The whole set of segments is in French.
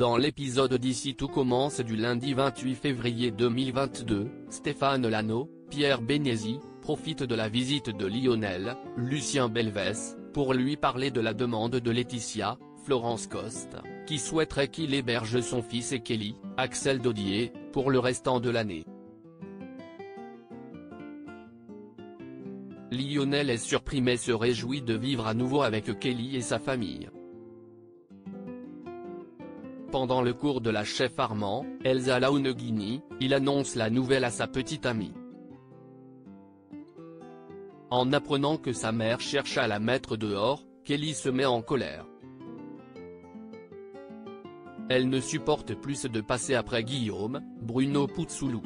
Dans l'épisode d'Ici tout commence du lundi 28 février 2022, Stéphane Lano, Pierre Bénézy, profitent de la visite de Lionel, Lucien Belvès, pour lui parler de la demande de Laetitia, Florence Coste, qui souhaiterait qu'il héberge son fils et Kelly, Axel Dodier, pour le restant de l'année. Lionel est surpris mais se réjouit de vivre à nouveau avec Kelly et sa famille. Pendant le cours de la chef Armand, Elsa Launegini, il annonce la nouvelle à sa petite amie. En apprenant que sa mère cherche à la mettre dehors, Kelly se met en colère. Elle ne supporte plus de passer après Guillaume, Bruno Puzzulu.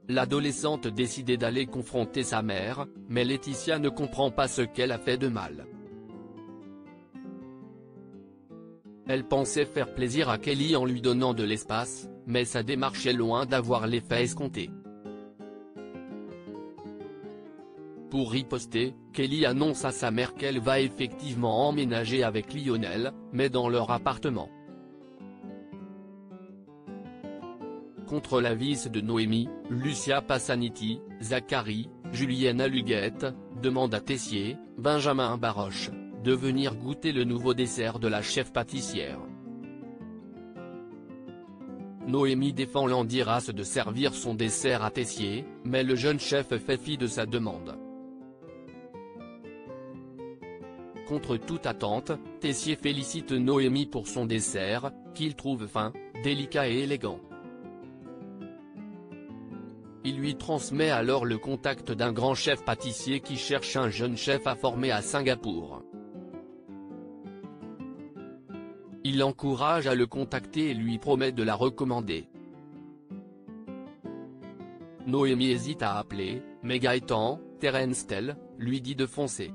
L'adolescente décide d'aller confronter sa mère, mais Laetitia ne comprend pas ce qu'elle a fait de mal. Elle pensait faire plaisir à Kelly en lui donnant de l'espace, mais sa démarche est loin d'avoir l'effet escompté. Pour riposter, Kelly annonce à sa mère qu'elle va effectivement emménager avec Lionel, mais dans leur appartement. Contre l'avis de Noémie, Lucia Passaniti, Zachary, Julienne Aluguette, demande à Tessier, Benjamin Baroche, de venir goûter le nouveau dessert de la chef pâtissière. Noémie défend l'Andiras de servir son dessert à Tessier, mais le jeune chef fait fi de sa demande. Contre toute attente, Tessier félicite Noémie pour son dessert, qu'il trouve fin, délicat et élégant. Il lui transmet alors le contact d'un grand chef pâtissier qui cherche un jeune chef à former à Singapour. Il l'encourage à le contacter et lui promet de la recommander. Noémie hésite à appeler, mais Gaëtan, Terence Tell, lui dit de foncer.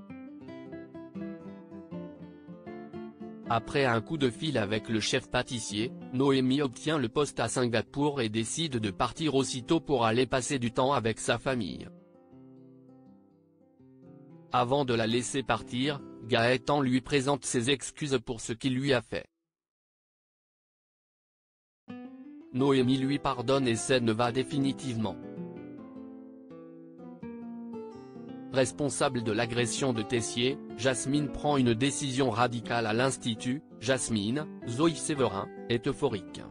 Après un coup de fil avec le chef pâtissier, Noémie obtient le poste à Singapour et décide de partir aussitôt pour aller passer du temps avec sa famille. Avant de la laisser partir, Gaëtan lui présente ses excuses pour ce qu'il lui a fait. Noémie lui pardonne et s'en va définitivement. Responsable de l'agression de Tessier, Jasmine prend une décision radicale à l'Institut. Jasmine, Zoé Séverin, est euphorique.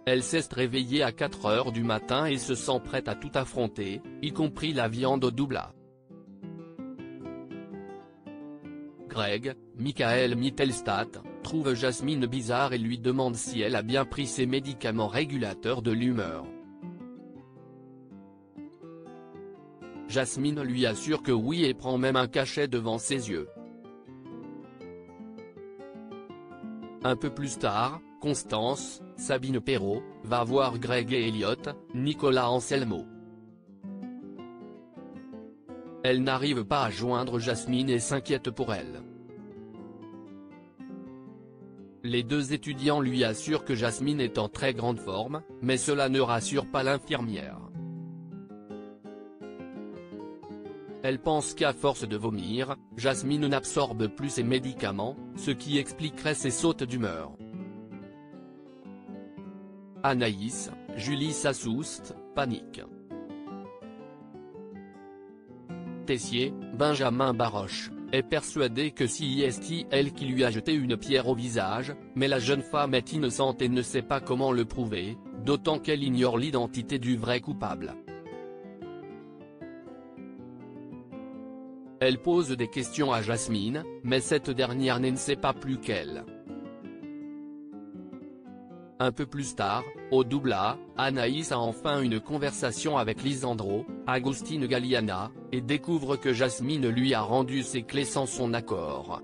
Elle s'est réveillée à 4 heures du matin et se sent prête à tout affronter, y compris la viande au doubla. Greg, Michael Mittelstadt, trouve Jasmine bizarre et lui demande si elle a bien pris ses médicaments régulateurs de l'humeur. Jasmine lui assure que oui et prend même un cachet devant ses yeux. Un peu plus tard, Constance, Sabine Perrault, va voir Greg et Elliot, Nicolas Anselmo. Elle n'arrive pas à joindre Jasmine et s'inquiète pour elle. Les deux étudiants lui assurent que Jasmine est en très grande forme, mais cela ne rassure pas l'infirmière. Elle pense qu'à force de vomir, Jasmine n'absorbe plus ses médicaments, ce qui expliquerait ses sautes d'humeur. Anaïs, Julie Sassoust, panique. Tessier, Benjamin Baroche, est persuadé que c'est elle qui lui a jeté une pierre au visage, mais la jeune femme est innocente et ne sait pas comment le prouver, d'autant qu'elle ignore l'identité du vrai coupable. Elle pose des questions à Jasmine, mais cette dernière ne sait pas plus qu'elle. Un peu plus tard, au doubla, Anaïs a enfin une conversation avec Lisandro, Agustine Galliana, et découvre que Jasmine lui a rendu ses clés sans son accord.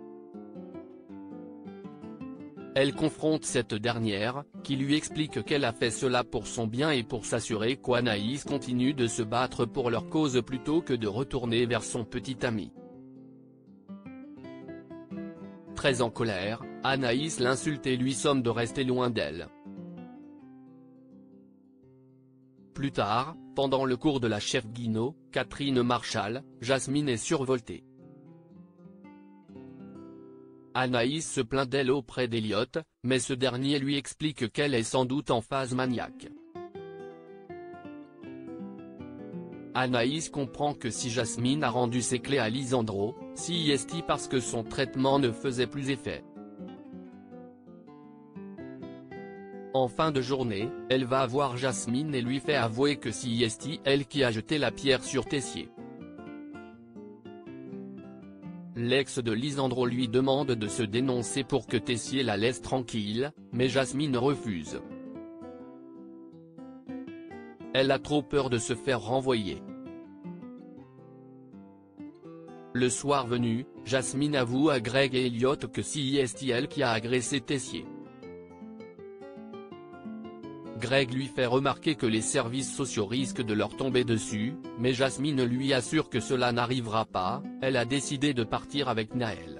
Elle confronte cette dernière, qui lui explique qu'elle a fait cela pour son bien et pour s'assurer qu'Anaïs continue de se battre pour leur cause plutôt que de retourner vers son petit ami. Très en colère, Anaïs l'insulte et lui somme de rester loin d'elle. Plus tard, pendant le cours de la chef Guinaud, Catherine Marchal, Jasmine est survoltée. Anaïs se plaint d'elle auprès d'Elliot, mais ce dernier lui explique qu'elle est sans doute en phase maniaque. Anaïs comprend que si Jasmine a rendu ses clés à Lisandro, c'est parce que son traitement ne faisait plus effet. En fin de journée, elle va voir Jasmine et lui fait avouer que c'est elle qui a jeté la pierre sur Tessier. L'ex de Lisandro lui demande de se dénoncer pour que Tessier la laisse tranquille, mais Jasmine refuse. Elle a trop peur de se faire renvoyer. Le soir venu, Jasmine avoue à Greg et Elliot que c'est elle qui a agressé Tessier. Greg lui fait remarquer que les services sociaux risquent de leur tomber dessus, mais Jasmine lui assure que cela n'arrivera pas. Elle a décidé de partir avec Naël.